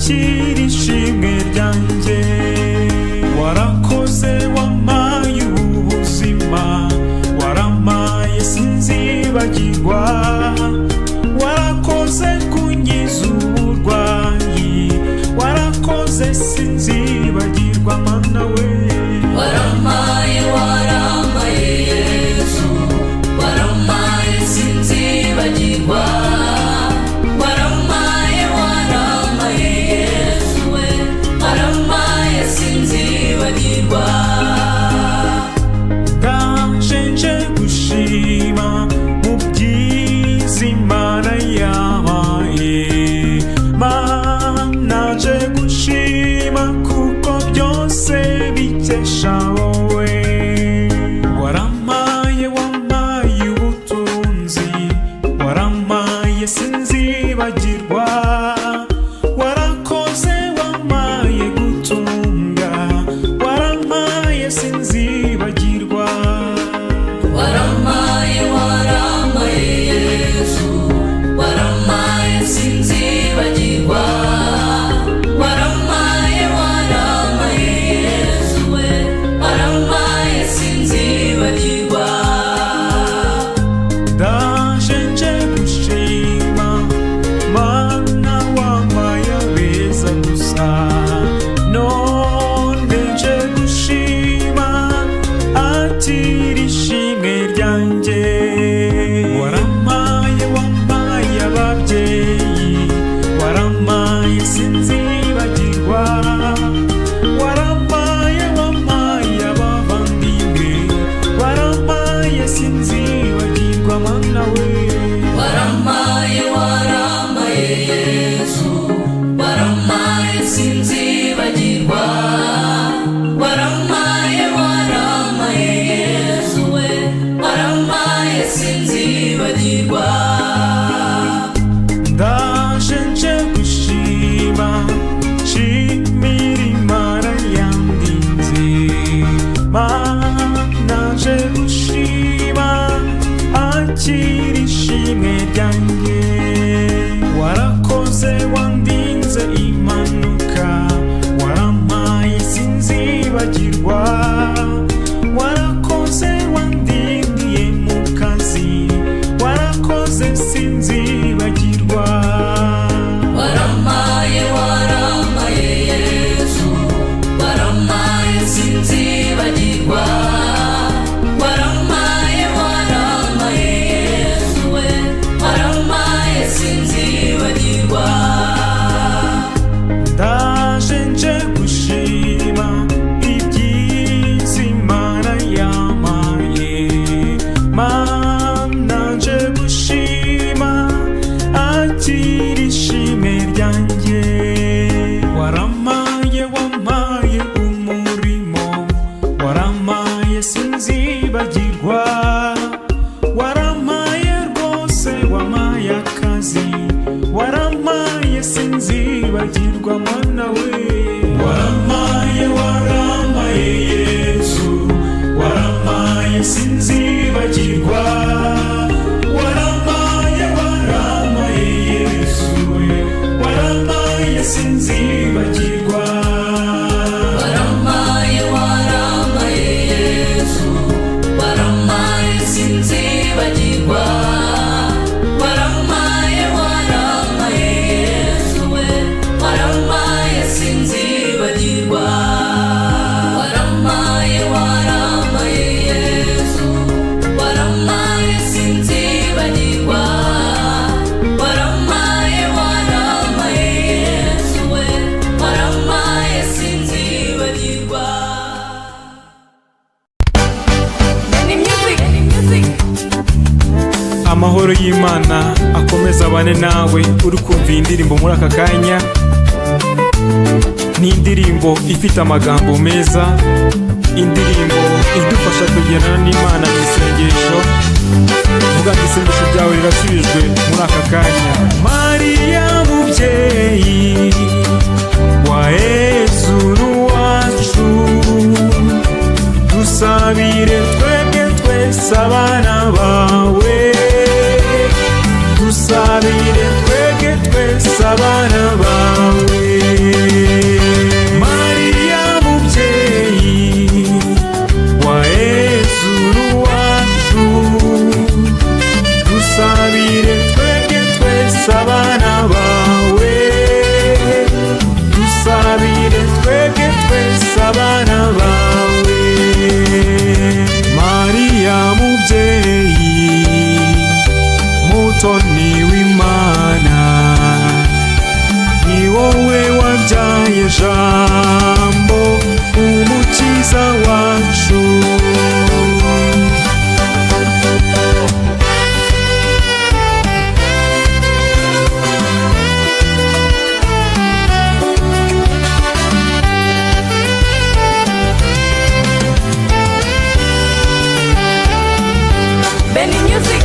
akira ishimwe ryanjye. Warakoze wampaye ubuzima, warampaye sinzibagirwa. Warakoze kunkiza uburwayi, warakoze sinzibagirwa mana we. Warampaye warampaye Yesu, warampaye sinzibagirwa. Warampaye warampaye Yesu we, warampaye sinzibagirwa. Ndaje nje gushima mu byiza Imana yampaye. Mana nje gushima kuko byose bikesha wowe. Warampaye wampaye ubutunzi, warampaye sinzibagirwa. Warakoze wampaye gutunga, warampaye sinzibagirwa. Warampaye warampaye Yesu, warampaye sinzibagirwa. Warampaye warampaye Yesu we, warampaye sinzibagirwa. Ndaje nje gushima mana wampaye abeza gusa. None nje gushima akira ishimwe ryanjye. Warampaye wampaye ababyeyi, warampaye sinzibagirwa. Warampaye wampaye abavandimwe, warampaye sinzibagirwa mana we. Warampaye warampaye Yesu, warampaye sinzibagirwa. Warampaye warampaye Yesu we, warampaye sinzibagirwa. Ndaje nje gushima, nshimira Imana yandinze. Mana nje gushima akira ishimwe ryanjye. Warakoze wandinze impanuka, warampaye sinzibagirwa. Warakoze wandindiye mu kazi, warakoze sinzibagirwa. Warampaye warampaye Yesu, warampaye sinzibagirwa. Warampaye warampaye Yesu we, warampaye sinzibagirwa. Ndaje nje gushima ibyiza Imana yampaye. Mana nje gushima akira ishimwe ryanjye. Warampaye wampaye umurimo, warampaye sinzibagirwa. Warampaye rwose wampaye akazi, warampaye sinzibagirwa mana we. Warampaye warampaye Yesu, warampaye sinzibagirwa. Warampaye warampaye Yesu we, warampaye sinzibagirwa. Warampaye warampaye Yesu, warampaye sinzibagirwa. Warampaye warampaye Yesu we, warampaye sinzibagirwa. Warampaye warampaye Yesu, warampaye sinzibagirwa. Warampaye warampaye Yesu we, warampaye sinzibagirwa. Amahoro y'Imana akomeza abane nawe uri kumva iyi ndirimbo muri aka kanya. Ni indirimbo ifite amagambo meza, indirimbo idufasha kugendana n'Imana mu isengesho. Vuga ngo isengesho ryawe rirasubijwe muri aka kanya. Mariya mubyeyi wa Yesu wacu, dusabire twebwe twese abana bawe. Dusabire twebwe twese abana bawe. umutoni w'Imana, ni wowe wabyaye Jambo umukiza wacu. Benny Music.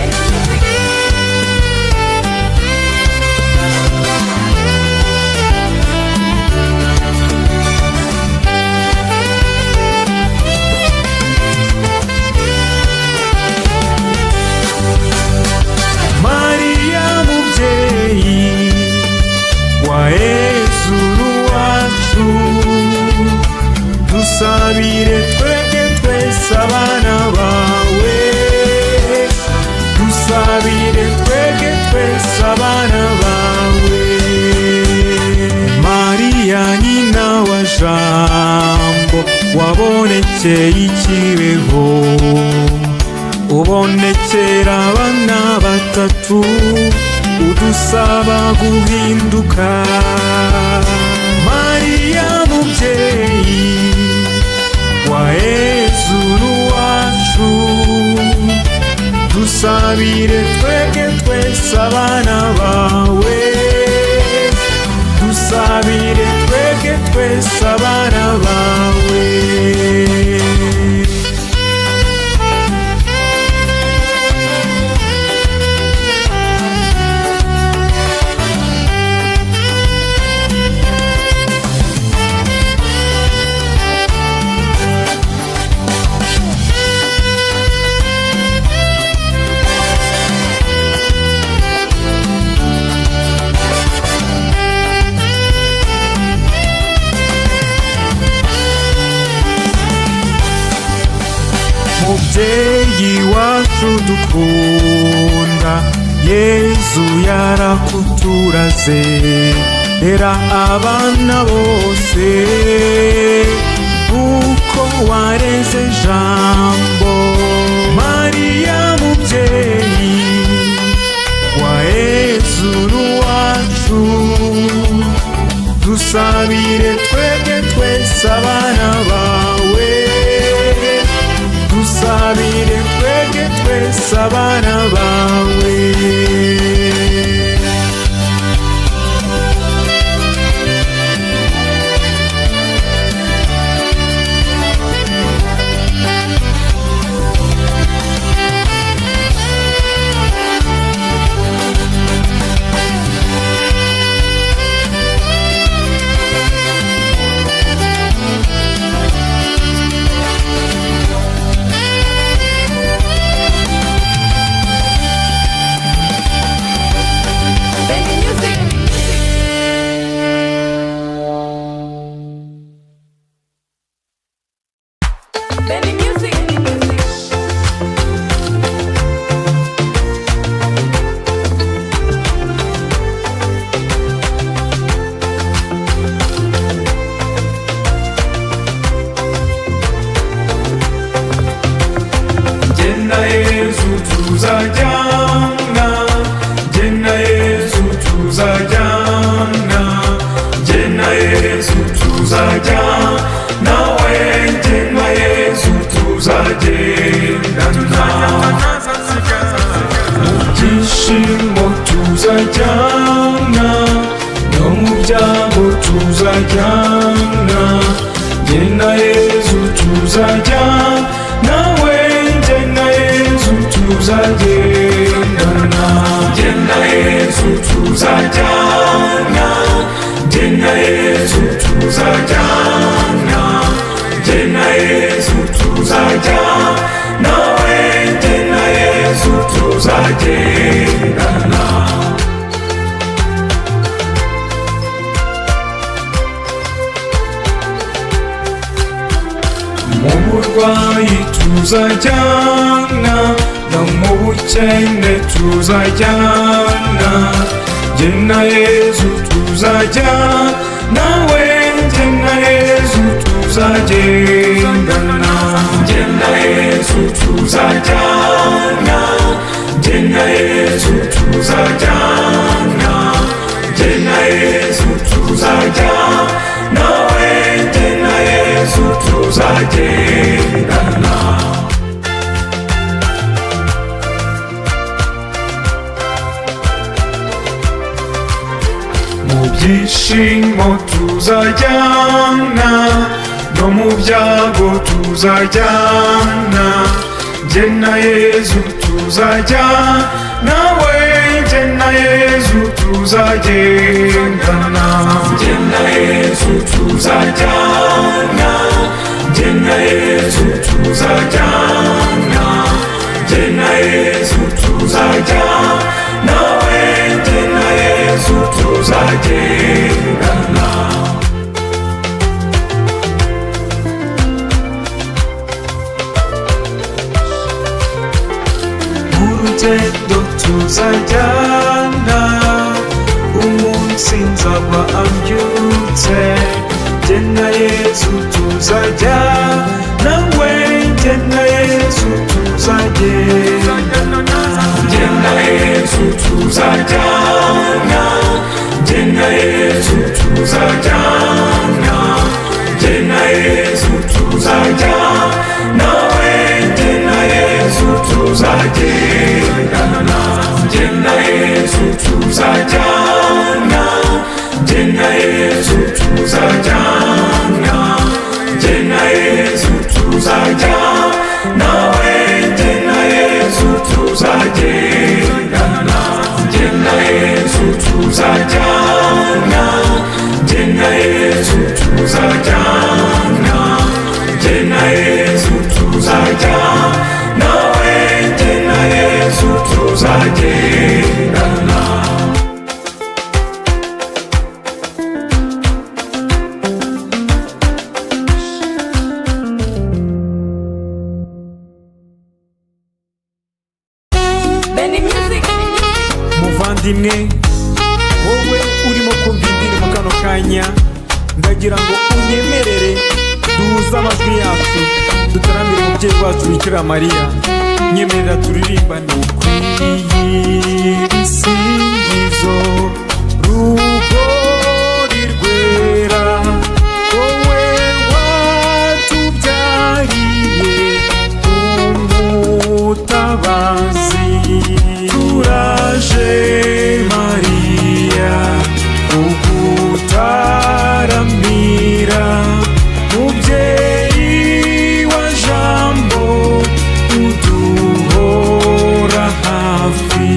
Maria mubyeyi wa Yesu wacu, dusabire twebwe twese abana bawe, dusabire twebwe twese abana bawe. Maria nyina wa Jambo, wabonekeye i Kibeho, ubonekera abana batatu, udusaba guhinduka. Maria mubyeyi wa Yesu wacu, dusabire twebwe twese abana bawe, dusabire twebwe twese abana bawe. Mubyeyi wacu dukunda, Yesu yarakuturaze, era abana bose uko wareze Jambo. Maria mubyeyi wa Yesu wacu, dusabire twebwe twese abana bawe, dusabire twebwe twese abana bawe. Benny Music. Jena Yesu tuzajyana, Jena Yesu tuzajyana, Jena Yesu tuzajyana, nawe Jena Yesu tuzagendana. Mu byishimo tuzajyana, no mu byago tuzajyana, Jena Yesu tuzajyana, nawe Jena Yesu tuzagendana. Jena Yesu tuzajyana, Jena Yesu tuzajyana, Jena Yesu tuzajyana, nawe Jena Yesu tuzagendana. Mu burwayi tuzajyana, no mu bukene tuzajyana, Jena Yesu tuzajyana, nawe Jena Yesu tuzagendana. Jena Yesu tuzajyana, jye na Yesu tuzajyana, jye na Yesu tuzajyana, we jye na Yesu tuzagendana. Mu byishimo tuzajyana, no mu byago tuzajyana, jye na Yesu tuzajyana, we jye na Yesu tuzagendana, jye na Yesu tuzajyana, jye na Yesu tuzajyana, jye na Yesu tuzajyana, we jye na Yesu tuzagendana. Urugendo tuzajyana, umunsi nzaba ambyutse, jye na Yesu tuzajyana, we jye na Yesu tuzagendana, jye na Yesu tuzajyana, jye na Yesu tuzajyana, jye na Yesu tuzajyana, we jye na Yesu tuzagendana, jye na Yesu tuzajyana, jye na Yesu tuzajyana, jye na Yesu tuzajyana, we jye na Yesu tuzagendana, jye na Yesu tuzajyana, jye na Yesu tuzajyana, jye na Yesu tuzajyana, we jye na Yesu tuzagendana. Muvandimwe, wowe urimo kumva indirimbo kano kanya, ndagira ngo unyemerere duhuze amajwi yacu dutaramire umubyeyi wacu Bikira Mariya. Nyemerera turirimbane. Ukwiye ibisingizo rugori rwera, wowe watubyariye umutabazi. Turaje Mariya kugutaramira, mubyeyi wa jambo uduhora hafi.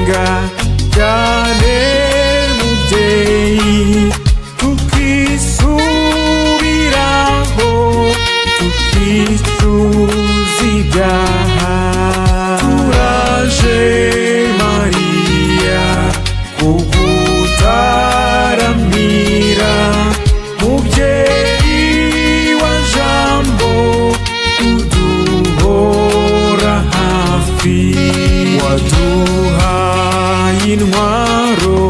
dusenga cyane mubyeyi, tukisubiraho tukicuza ibyaha. Turaje Mariya kugutaramira, mubyeyi wa jambo uduhora hafi. Waduhaye intwaro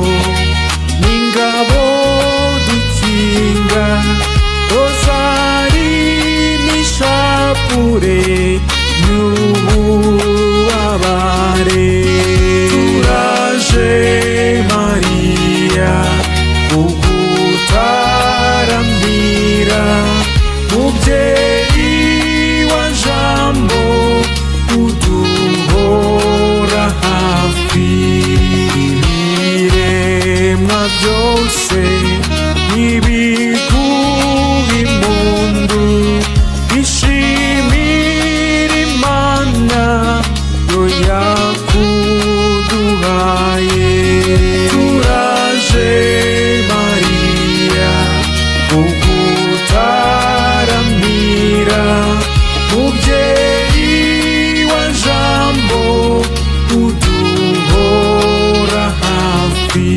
n'ingabo dukinga, rozari n'ishapure n'ububabare. Turaje Mariya kugutaramira, mubyeyi wa jambo uduhora hafi. Ibiremwa byose nibiguha impundu, bishimira Imana yo yakuduhaye. Turaje Mariya kugutaramira, mubyeyi wa jambo uduhora hafi.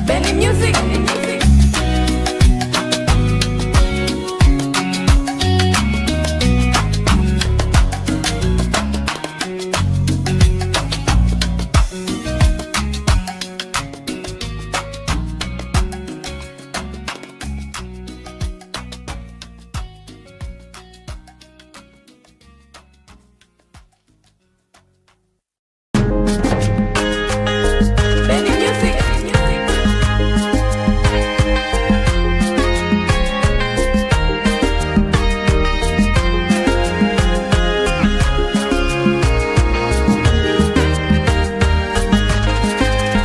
Benny Music. Benny Music.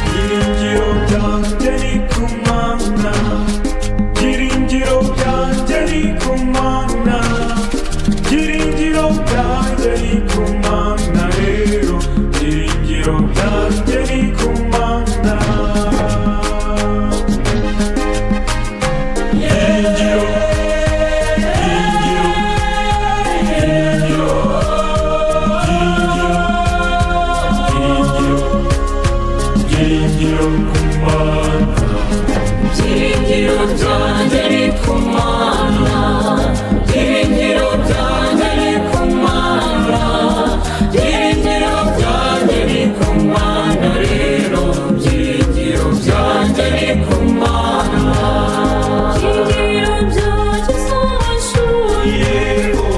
Byiringiro byanjye ni ku Mana, byiringiro byanjye ni ku Mana, byiringiro byanjye ni ku Mana. Rero byiringiro byanjye ni ku Mana. Byiringiro, byiringiro, byiringiro, byiringiro, byiringiro ku Mana. Byiringiro byanjye ni ku Mana, byiringiro byanjye ni ku Mana, byiringiro byanjye ni ku Mana. Rero byiringiro byanjye ni ku Mana. Byiringiro byanjye si amashuri, Yego,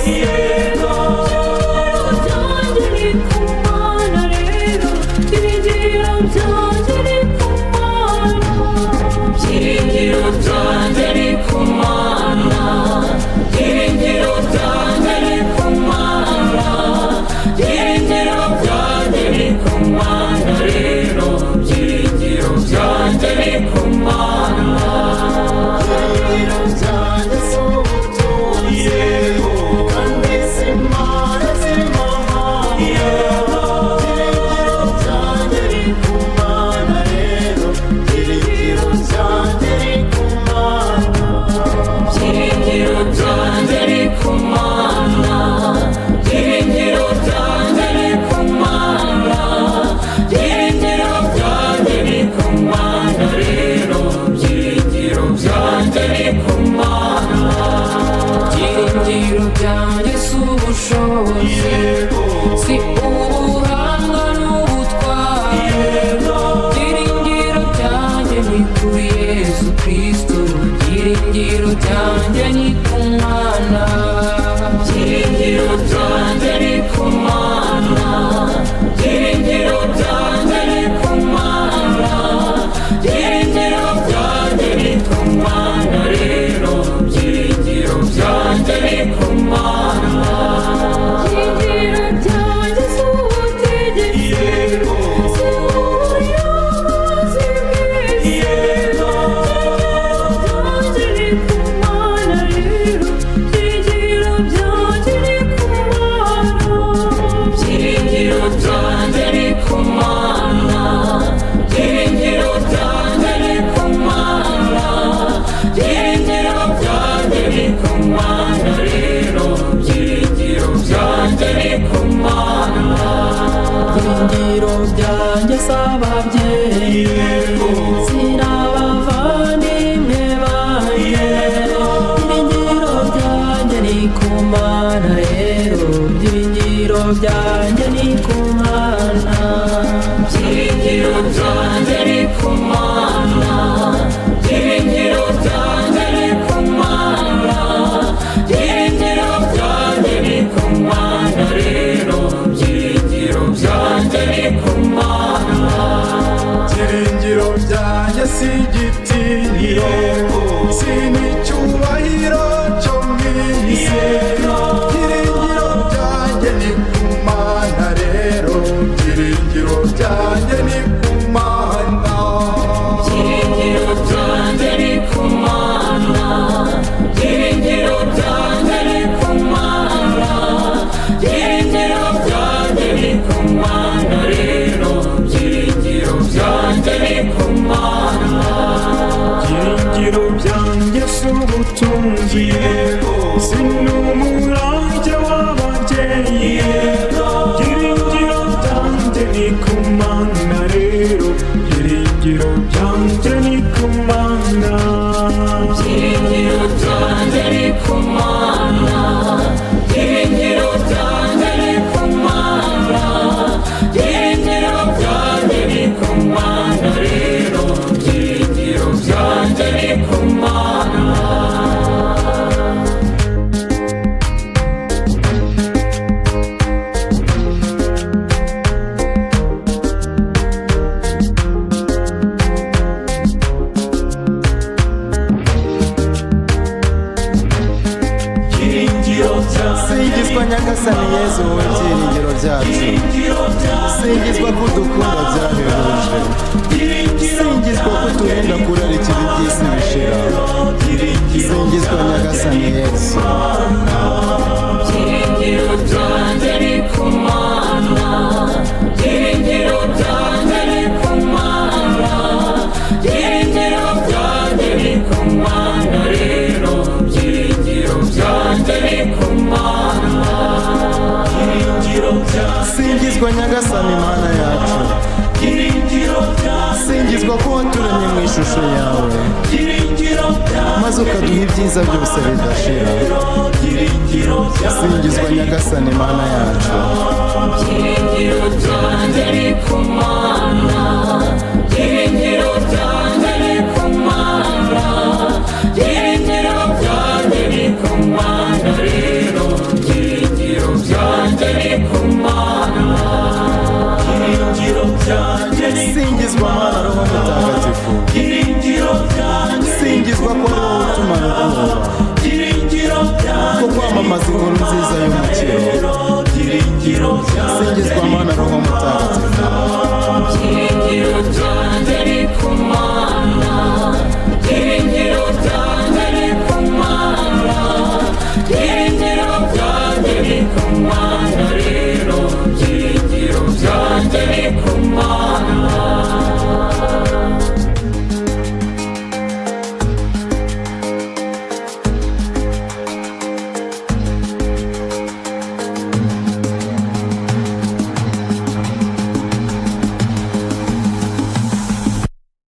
yego, byanjye ni ku Mana. Rero byiringiro byanjye ni ku Mana. Byiringiro byanjye ni ku Mana, byiringiro byanjye ni ku Mana, byiringiro byanjye ni ku Mana. Rero byiringiro byanjye ni ku Mana. Byiringiro byanjye si ubutunzi, yego, kandi si Imana z'amahanga. Byiringiro byanjye ni ku Mana. Rero byiringiro byanjye ni ku Mana. Byiringiro byanjye ni ku Mana, byiringiro byanjye ni ku Mana, byiringiro byanjye ni ku Mana. Rero byiringiro byanjye ni ku Mana. Byiringiro byanjye si ubushobozi, si ubuhanga n'ubutwari. Byiringiro byanjye ni kuri Yesu Kristo, byiringiro byanjye ni ku Mana. Byiringiro byanjye ni ku Mana, byiringiro byanjye ni ku Mana, byiringiro igitinyiro sinicyubahiro cyo mw'isi byiringiro byanjye ni ku Mana rero byiringiro byanjye ni ku Mana byiringiro byanjye ni ku Mana byiringiro byanjye ni ku Mana byiringiro byanjye ni ku Mana rero byiringiro byanjye ni ku Mana byiringiro byanjye si ubutunzi si n'umurage w'ababyeyi byiringiro byanjye ni ku Mana rero byiringiro byanjye ni ku Mana byiringiro byanjye ni ku Mana byiringiro byanjye ni ku Mana byiringiro byanjye ni ku Mana rero byiringiro byanjye ni ku Mana singizwa nyagasani yezu wowe byiringiro byacu singizwa ko udukunda byahebuje singizwa ko uturinda kurarikira iby'isi bishira singizwa nyagasani yezu byiringiro byanjye ni ku Mana byiringiro byanjye ni ku Mana byiringiro byanjye ni ku Mana rero byiringiro byanjye ni ku Mana singizwa nyagasani Mana yacu singizwa ko waturemye mu ishusho yawe maze ukaduha ibyiza byose bidashira singizwa nyagasani Mana yacu byiringiro byanjye ni ku Mana byiringiro byanjye ni ku Mana byiringiro byanjye ni ku Mana rero byiringiro byanjye ni ku Mana singizwa Mana Roho Mutagatifu singizwa ko ari wowe utumana ubwoba ko kwamamaza inkuru nziza y'umukiro singizwa Mana Roho Mutagatifu byiringiro byanjye